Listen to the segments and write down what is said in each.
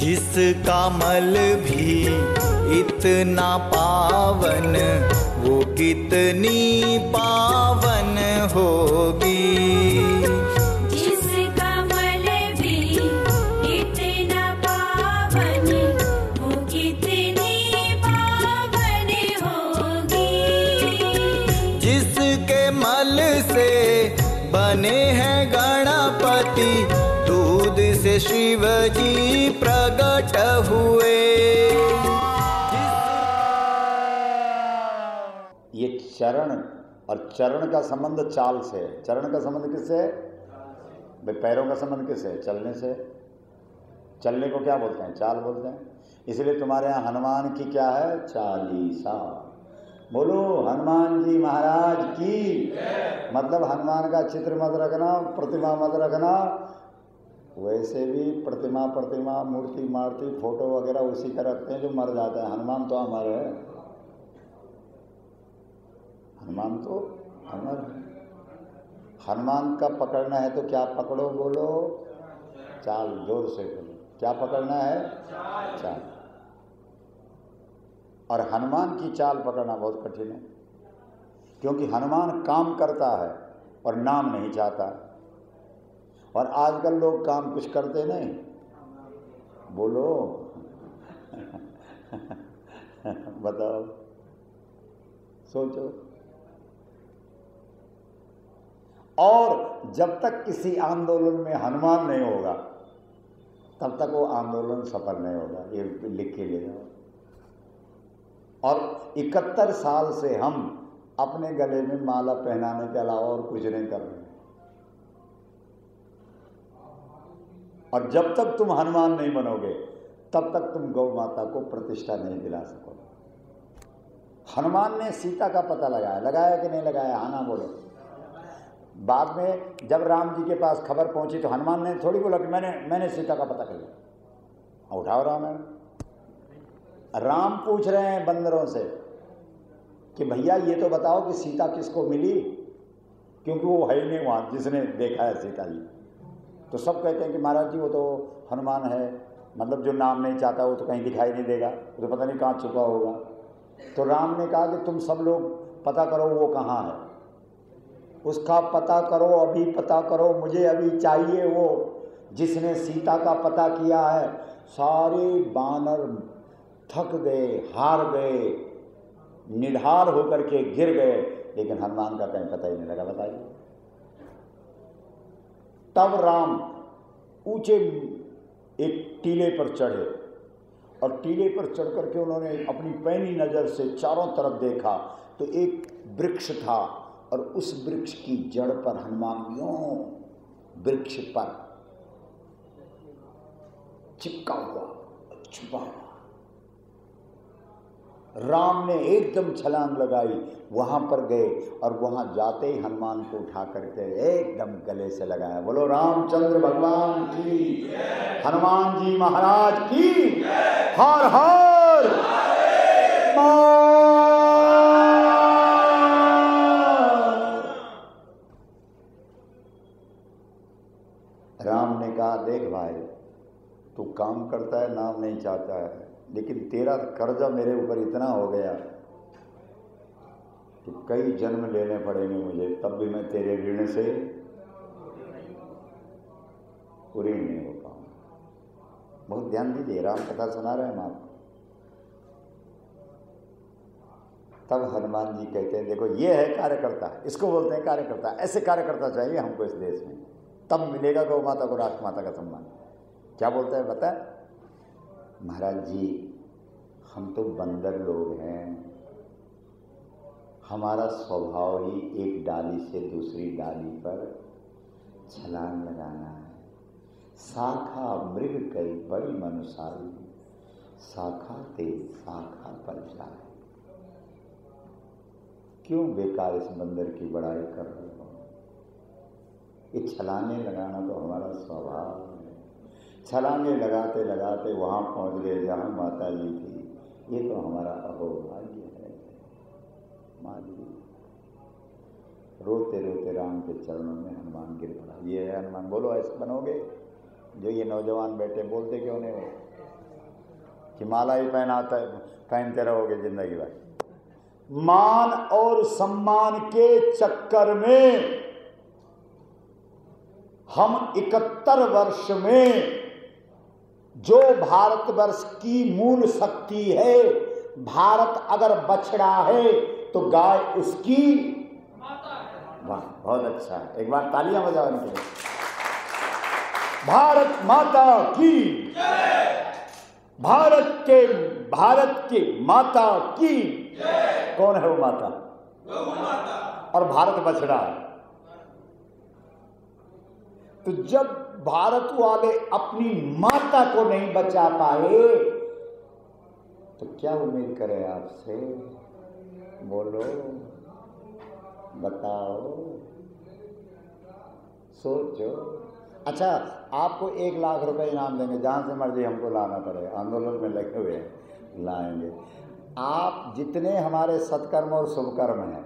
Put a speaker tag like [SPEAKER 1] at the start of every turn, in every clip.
[SPEAKER 1] जिसका मल भी इतना पावन, वो कितनी पावन होगी।
[SPEAKER 2] जिसका मल भी इतना पावन, वो कितनी पावन होगी।
[SPEAKER 1] जिसके मल से बने हैं गणपति, दूध से शिव जी प्रकट हुए।
[SPEAKER 3] ये चरण, और चरण का संबंध चाल से है। चरण का संबंध किससे है भाई? पैरों का संबंध किससे है? चलने से। चलने को क्या बोलते हैं? चाल बोलते हैं। इसलिए तुम्हारे यहाँ हनुमान की क्या है? चालीसा। बोलो हनुमान जी महाराज की। मतलब हनुमान का चित्र मत रखना, प्रतिमा मत रखना। वैसे भी प्रतिमा मूर्ति फोटो वगैरह उसी का रखते हैं जो मर जाता है। हनुमान तो अमर है, हनुमान तो अमर है। हनुमान का पकड़ना है तो क्या पकड़ो? बोलो चाल, जोर से बोलो। क्या पकड़ना है? चाल। और हनुमान की चाल पकड़ना बहुत कठिन है, क्योंकि हनुमान काम करता है और नाम नहीं चाहता। और आजकल लोग काम कुछ करते नहीं। बोलो बताओ, सोचो। और जब तक किसी आंदोलन में हनुमान नहीं होगा तब तक वो आंदोलन सफल नहीं होगा। ये लिख के ले जाओ। और 71 साल से हम अपने गले में माला पहनाने के अलावा और कुछ नहीं कर रहे। और जब तक तुम हनुमान नहीं बनोगे तब तक तुम गौ माता को प्रतिष्ठा नहीं दिला सकोगे। हनुमान ने सीता का पता लगाया कि नहीं लगाया? हाँ ना बोलो। बाद में जब राम जी के पास खबर पहुंची तो हनुमान ने थोड़ी बोला कि मैंने सीता का पता कर लिया। उठाओ रामायण। राम पूछ रहे हैं बंदरों से कि भैया ये तो बताओ कि सीता किसको मिली, क्योंकि वो है ही नहीं वहाँ जिसने देखा है सीता जी। तो सब कहते हैं कि महाराज जी वो तो हनुमान है, मतलब जो नाम नहीं चाहता वो तो कहीं दिखाई नहीं देगा, वो तो पता नहीं कहाँ छुपा होगा। तो राम ने कहा कि तुम सब लोग पता करो वो कहाँ है, उसका पता करो, अभी पता करो। मुझे अभी चाहिए वो जिसने सीता का पता किया है। सारे बानर थक गए, हार गए, निढाल होकर के गिर गए, लेकिन हनुमान का कहीं पता ही नहीं लगा। बताइए। तब राम ऊंचे एक टीले पर चढ़े और टीले पर चढ़ करके उन्होंने अपनी पैनी नज़र से चारों तरफ देखा तो एक वृक्ष था और उस वृक्ष की जड़ पर हनुमान यूं वृक्ष पर चिपका हुआ, छुपा हुआ। राम ने एकदम छलांग लगाई, वहां पर गए और वहां जाते ही हनुमान को उठा करके एकदम गले से लगाया। बोलो रामचंद्र भगवान की, हनुमान जी महाराज की, हर हर राम ने कहा देख भाई, तू काम करता है, नाम नहीं चाहता है, लेकिन तेरा कर्जा मेरे ऊपर इतना हो गया कि कई जन्म लेने पड़ेंगे मुझे, तब भी मैं तेरे ऋण से पूरी नहीं हो पाऊंगा। बहुत ध्यान दीजिए, राम कथा सुना रहे हैं हम आपको। तब हनुमान जी कहते हैं देखो ये है कार्यकर्ता, इसको बोलते हैं कार्यकर्ता। ऐसे कार्यकर्ता चाहिए हमको इस देश में, तब मिलेगा गौ माता को राष्ट्रमाता का सम्मान। क्या बोलते हैं बता? महाराज जी हम तो बंदर लोग हैं, हमारा स्वभाव ही एक डाली से दूसरी डाली पर छलांग लगाना है। शाखा मृग कई बड़ी मनुसारी, शाखा ते शाखा पर जाए। क्यों बेकार इस बंदर की बड़ाई कर रहे हो? ये छलांगे लगाना तो हमारा स्वभाव है। छलांगे लगाते लगाते वहाँ पहुँच गए जहाँ माता जी थी। ये तो हमारा अहोभाग्य है। माँ जी रोते रोते राम के चरणों में हनुमान गिर पड़ा। ये है हनुमान। बोलो ऐसे बनोगे? जो ये नौजवान बैठे बोलते क्यों नहीं हो? कि माला ही पहनते रहोगे जिंदगी भर। मान और सम्मान के चक्कर में हम 71 वर्ष में जो भारतवर्ष की मूल शक्ति है, भारत अगर बछड़ा है तो गाय उसकी वाह, बहुत अच्छा है। एक बार तालियां बजाओ इनके लिए। भारत माता की जय। भारत के माता की जय। कौन है वो माता? गौ माता। और भारत बछड़ा है। तो जब भारत वाले अपनी माता को नहीं बचा पाए तो क्या उम्मीद करें आपसे? बोलो, बताओ, सोचो। अच्छा, आपको 1 लाख रुपए इनाम देंगे, जहां से मर्जी हमको लाना पड़ेगा, आंदोलन में लगे हुए हैं, लाएंगे। आप जितने हमारे सत्कर्म और शुभकर्म हैं,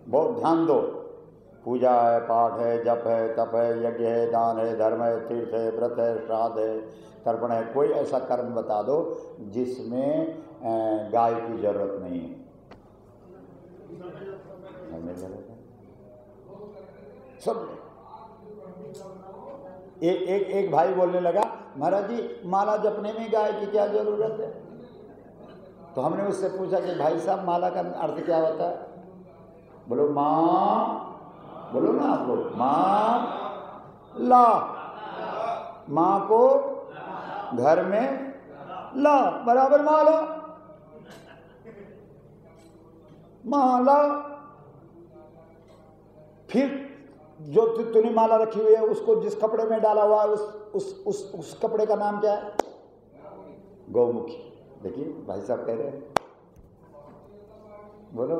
[SPEAKER 3] बहुत ध्यान दो। पूजा है, पाठ है, जप है, तप है, यज्ञ है, दान है, धर्म है, तीर्थ है, व्रत है, श्राद्ध है, तर्पण है, कोई ऐसा कर्म बता दो जिसमें गाय की जरूरत नहीं है। सब एक भाई बोलने लगा, महाराज जी माला जपने में गाय की क्या जरूरत है? तो हमने उससे पूछा कि भाई साहब माला का अर्थ क्या होता है? बोलो माँ, बोलो ना आप लोग, माँ ला, माँ को घर में ला बराबर माला, माला। फिर जो तूने माला रखी हुई है उसको जिस कपड़े में डाला हुआ है उस कपड़े का नाम क्या है? गौमुखी। देखिए भाई साहब कह रहे हैं, बोलो।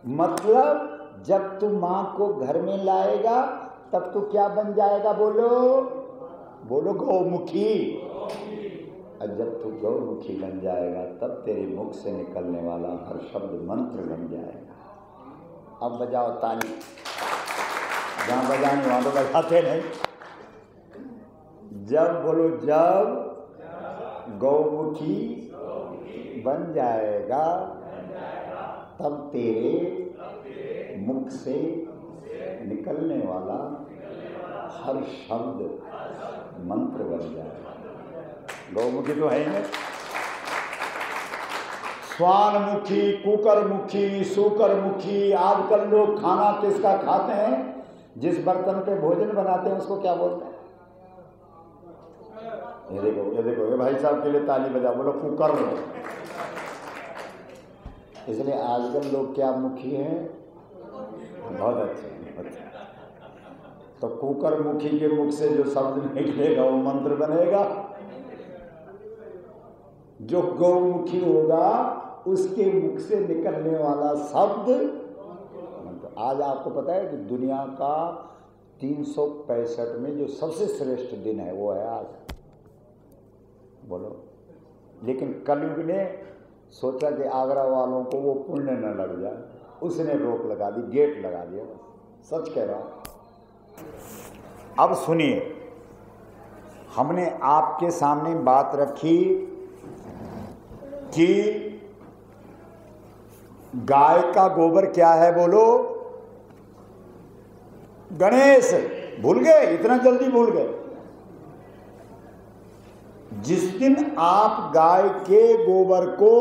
[SPEAKER 3] मतलब जब तू मां को घर में लाएगा तब तू क्या बन जाएगा? बोलो, बोलो गौमुखी। और जब तू गौमुखी बन जाएगा तब तेरे मुख से निकलने वाला हर शब्द मंत्र बन जाएगा। अब बजाओ ताली, जहां बजानी वहां तो बजाते नहीं। जब बोलो, जब गौमुखी बन जाएगा तब तेरे मुख से निकलने वाला हर शब्द मंत्र बन जाएगा। गौमुखी तो है ही नहीं। स्वानमुखी, कुकरमुखी, शुकरमुखी। आजकल लोग खाना किसका खाते हैं? जिस बर्तन पे भोजन बनाते हैं उसको क्या बोलते हैं? ये देखो, ये भाई साहब के लिए ताली बजा, बोलो कुकर। इसलिए आजकल लोग क्या मुखी हैं? बहुत अच्छे। तो कुकर मुखी के मुख से जो शब्द निकलेगा वो मंत्र बनेगा। जो गौमुखी होगा उसके मुख से निकलने वाला शब्द मंत्र। आज आपको पता है कि दुनिया का 365 में जो सबसे श्रेष्ठ दिन है वो है आज। बोलो। लेकिन कलयुग ने सोचा कि आगरा वालों को वो पुण्य न लग जाए, उसने रोक लगा दी, गेट लगा दिया। सच कह रहा हूं। अब सुनिए, हमने आपके सामने बात रखी कि गाय का गोबर क्या है? बोलो। गणेश। भूल गए? इतना जल्दी भूल गए? जिस दिन आप गाय के गोबर को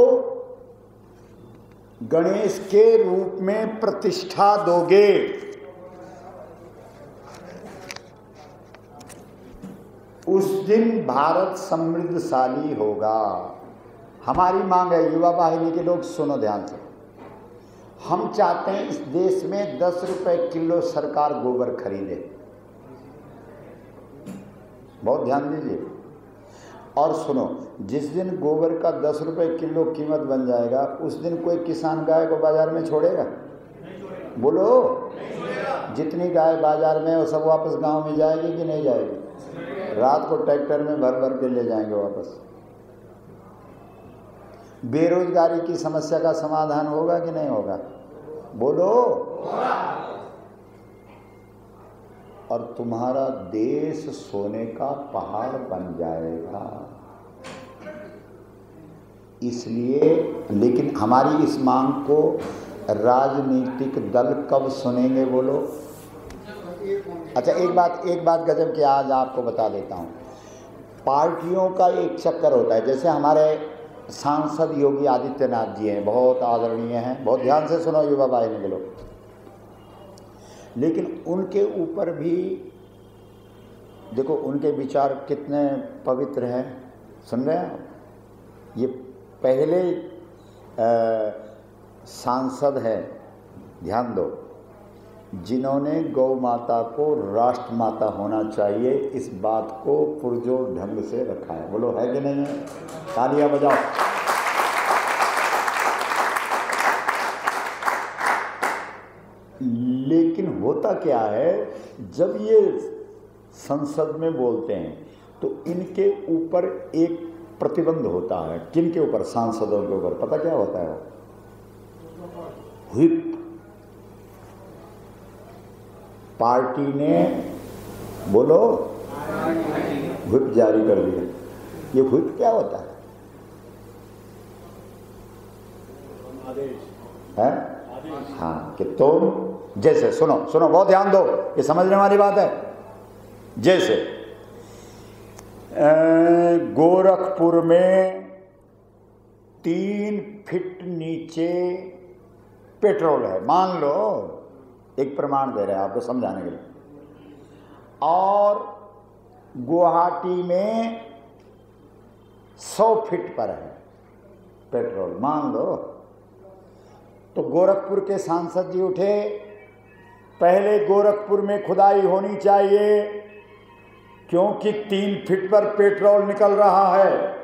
[SPEAKER 3] गणेश के रूप में प्रतिष्ठा दोगे, उस दिन भारत समृद्धशाली होगा। हमारी मांग है, युवा वाहिनी के लोग सुनो ध्यान से। हम चाहते हैं इस देश में 10 रुपए किलो सरकार गोबर खरीदे। बहुत ध्यान दीजिए और सुनो, जिस दिन गोबर का 10 रुपए किलो कीमत बन जाएगा उस दिन कोई किसान गाय को बाजार में छोड़ेगा? बोलो। जितनी गाय बाजार में है वो सब वापस गांव में जाएगी कि नहीं जाएगी? रात को ट्रैक्टर में भर भर के ले जाएंगे वापस। बेरोजगारी की समस्या का समाधान होगा कि नहीं होगा? बोलो। और तुम्हारा देश सोने का पहाड़ बन जाएगा। इसलिए, लेकिन हमारी इस मांग को राजनीतिक दल कब सुनेंगे बोलो? अच्छा, एक बात गजब की आज आपको बता देता हूँ। पार्टियों का एक चक्कर होता है। जैसे हमारे सांसद योगी आदित्यनाथ जी हैं, बहुत आदरणीय हैं, बहुत ध्यान से सुनो युवा भाई के लोग, लेकिन उनके ऊपर भी देखो उनके विचार कितने पवित्र हैं। सुन रहे हैं? ये पहले सांसद हैं, ध्यान दो, जिन्होंने गौ माता को राष्ट्र माता होना चाहिए इस बात को पुरजोर ढंग से रखा है। बोलो है कि नहीं है? तालियां बजाओ। लेकिन होता क्या है, जब ये संसद में बोलते हैं तो इनके ऊपर एक प्रतिबंध होता है। किन के ऊपर? सांसदों के ऊपर। पता क्या होता है? व्हिप। पार्टी ने बोलो व्हिप जारी कर दिया। ये व्हिप क्या होता है? है? हाँ, कि तुम जैसे सुनो बहुत ध्यान दो, ये समझने वाली बात है। जैसे गोरखपुर में 3 फीट नीचे पेट्रोल है, मान लो, एक प्रमाण दे रहे हैं आपको समझाने के लिए, और गुवाहाटी में 100 फीट पर है पेट्रोल, मान लो। तो गोरखपुर के सांसद जी उठे, पहले गोरखपुर में खुदाई होनी चाहिए क्योंकि 3 फीट पर पेट्रोल निकल रहा है।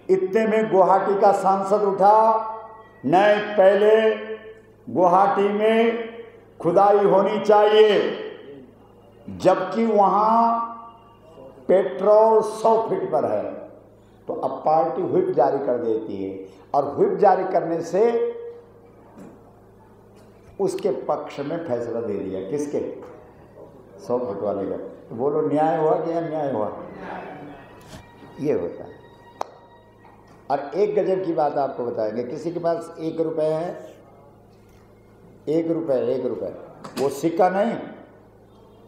[SPEAKER 3] इतने में गुवाहाटी का सांसद उठा, नहीं, पहले गुवाहाटी में खुदाई होनी चाहिए, जबकि वहां पेट्रोल 100 फीट पर है। तो अब पार्टी व्हिप जारी कर देती है, और व्हिप जारी करने से उसके पक्ष में फैसला दे दिया। किसके? 100 फुट वाले का। तो बोलो न्याय हुआ कि अन्याय हुआ? ये होता है। और एक गजब की बात आपको बताएंगे, किसी के पास 1 रुपए है, 1 रुपए, वो सिक्का नहीं,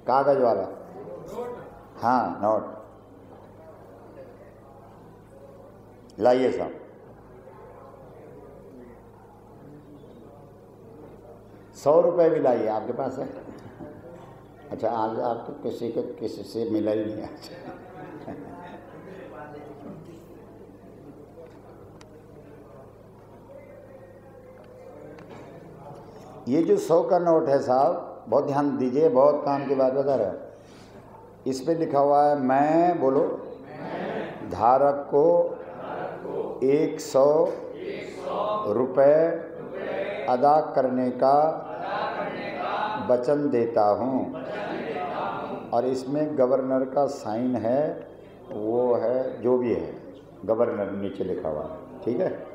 [SPEAKER 3] कागज वाला, हाँ नोट, लाइए साहब। 100 रुपए भी लाइए, आपके पास है? अच्छा, आज आपको किसी से मिला ही नहीं आज। ये जो 100 का नोट है साहब, बहुत ध्यान दीजिए, बहुत काम की बात बता रहा है। इस पे लिखा हुआ है, मैं, बोलो, धारक को 100 रुपए अदा करने का वचन देता हूँ, और इसमें गवर्नर का साइन है, वो है जो भी है, गवर्नर नीचे लिखा हुआ है, ठीक है।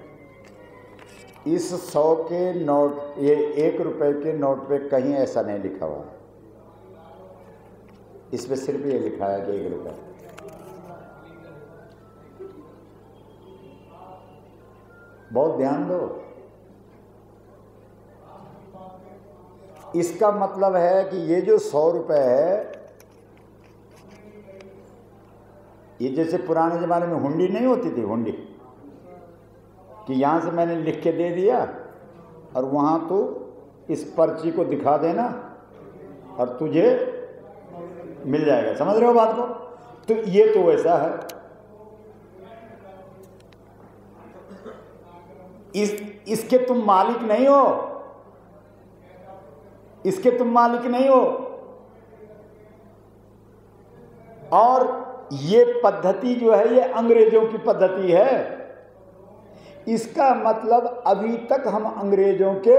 [SPEAKER 3] इस 100 के नोट, ये 1 रुपए के नोट पे कहीं ऐसा नहीं लिखा हुआ, इस पे सिर्फ ये लिखा है कि 1 रुपए। बहुत ध्यान दो। इसका मतलब है कि ये जो 100 रुपए है, ये जैसे पुराने ज़माने में हुंडी नहीं होती थी, हुंडी, कि यहाँ से मैंने लिख के दे दिया और वहाँ तो इस पर्ची को दिखा देना और तुझे मिल जाएगा। समझ रहे हो बात को? तो ये तो वैसा है। इसके तुम मालिक नहीं हो, इसके तुम मालिक नहीं हो। और ये पद्धति जो है, ये अंग्रेजों की पद्धति है। इसका मतलब अभी तक हम अंग्रेजों के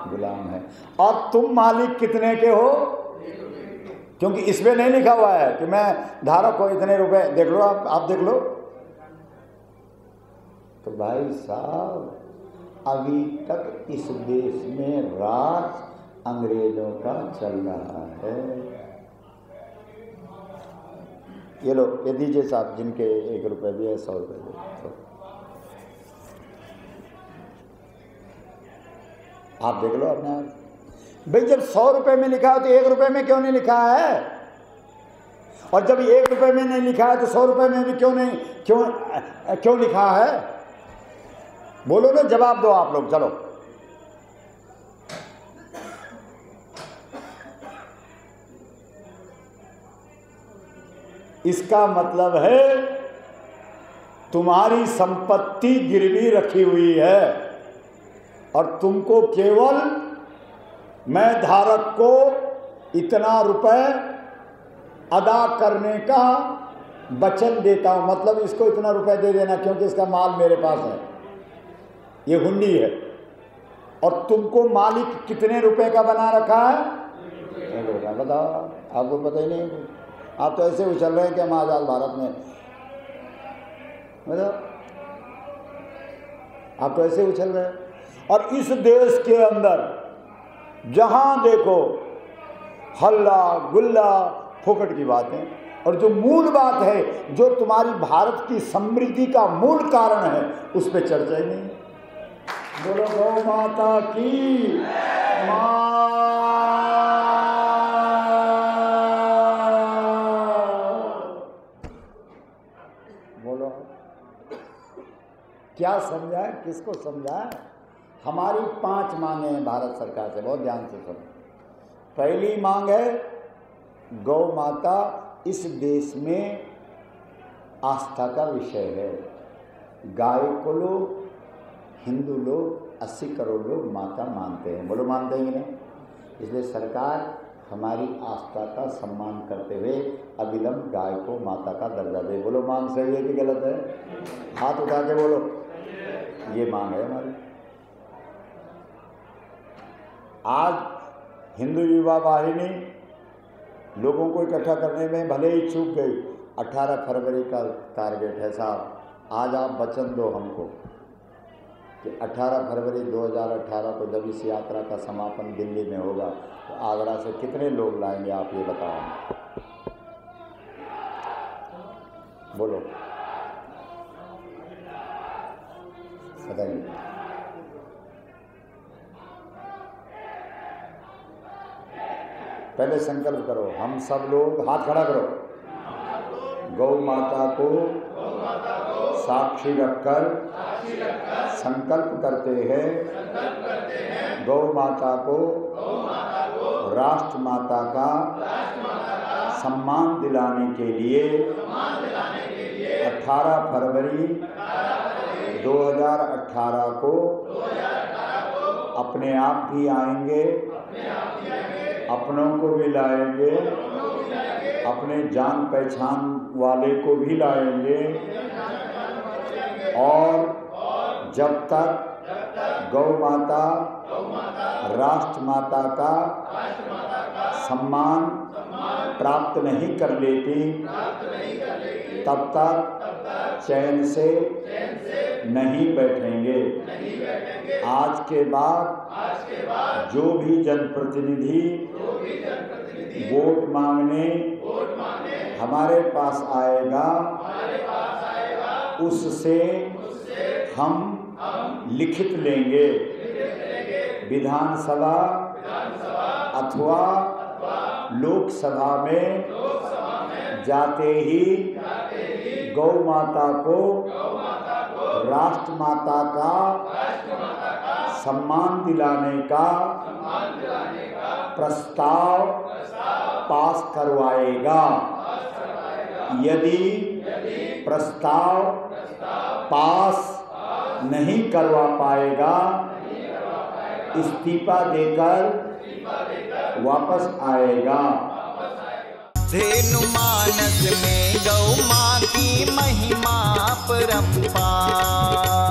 [SPEAKER 3] गुलाम हैं, और तुम मालिक कितने के हो? क्योंकि इसमें नहीं लिखा हुआ है कि मैं धारक को इतने रुपए। देख लो, आप देख लो। तो भाई साहब, अभी तक इस देश में राज अंग्रेजों का चल रहा है। ये लो, ये दीजिए साहब, जिनके 1 रुपए भी है, 100 रुपए भी है। आप देख लो अपने आप। भाई जब 100 रुपए में लिखा है तो 1 रुपए में क्यों नहीं लिखा है? और जब 1 रुपए में नहीं लिखा है तो 100 रुपए में भी क्यों लिखा है? बोलो ना, जवाब दो आप लोग। चलो इसका मतलब है तुम्हारी संपत्ति गिरवी रखी हुई है और तुमको केवल मैं धारक को इतना रुपए अदा करने का वचन देता हूं, मतलब इसको इतना रुपए दे देना क्योंकि इसका माल मेरे पास है, ये हुंडी है। और तुमको मालिक कितने रुपए का बना रखा है? 1 रुपया। बताओ, आपको पता ही नहीं। आप तो ऐसे उछल रहे हैं कि हम आजाद भारत में, बताओ, आप तो ऐसे उछल रहे हैं। और इस देश के अंदर जहां देखो हल्ला गुल्ला फोकट की बातें, और जो मूल बात है, जो तुम्हारी भारत की समृद्धि का मूल कारण है, उस पर चर्चा ही नहीं। बोलो गौ माता की बोलो। क्या समझाए, किसको समझाए? हमारी 5 मांगे हैं भारत सरकार से, बहुत ध्यान से सुनो। पहली मांग है गौ माता इस देश में आस्था का विषय है। गाय को लोग, हिंदू लोग 80 करोड़ लोग माता मानते हैं। बोलो मानते हैं कि नहीं? इसलिए सरकार हमारी आस्था का सम्मान करते हुए अविलंब गाय को माता का दर्जा दे। बोलो मांग सही है कि गलत है? हाथ उठा के बोलो, ये मांग है हमारी। आज हिंदू युवा वाहिनी लोगों को इकट्ठा करने में भले ही चूक गई। 18 फरवरी का टारगेट है साहब। आज आप वचन दो हमको कि 18 फरवरी 2018 को जब इस यात्रा का समापन दिल्ली में होगा तो आगरा से कितने लोग लाएंगे, आप ये बताओ। बोलो, बताइए। पहले संकल्प करो, हम सब लोग हाथ खड़ा करो। गौ माता को साक्षी रखकर संकल्प करते हैं गौ माता को राष्ट्र माता का सम्मान दिलाने के लिए 18 फरवरी 2018 को अपने आप भी आएंगे, अपनों को भी लाएंगे, अपने जान पहचान वाले को भी लाएंगे। और जब तक गौ माता राष्ट्र माता का सम्मान प्राप्त नहीं कर लेती, तब तक चैन से नहीं बैठेंगे। आज के बाद जो भी जनप्रतिनिधि वोट मांगने हमारे पास आएगा, उससे हम लिखित लेंगे विधानसभा अथवा लोकसभा में जाते ही गौ माता को राष्ट्र माता का सम्मान दिलाने का प्रस्ताव पास करवाएगा। यदि प्रस्ताव पास नहीं करवा पाएगा, इस्तीफा देकर वापस आएगा।
[SPEAKER 1] धेनु मानस में गौ माँ की महिमा परंपार।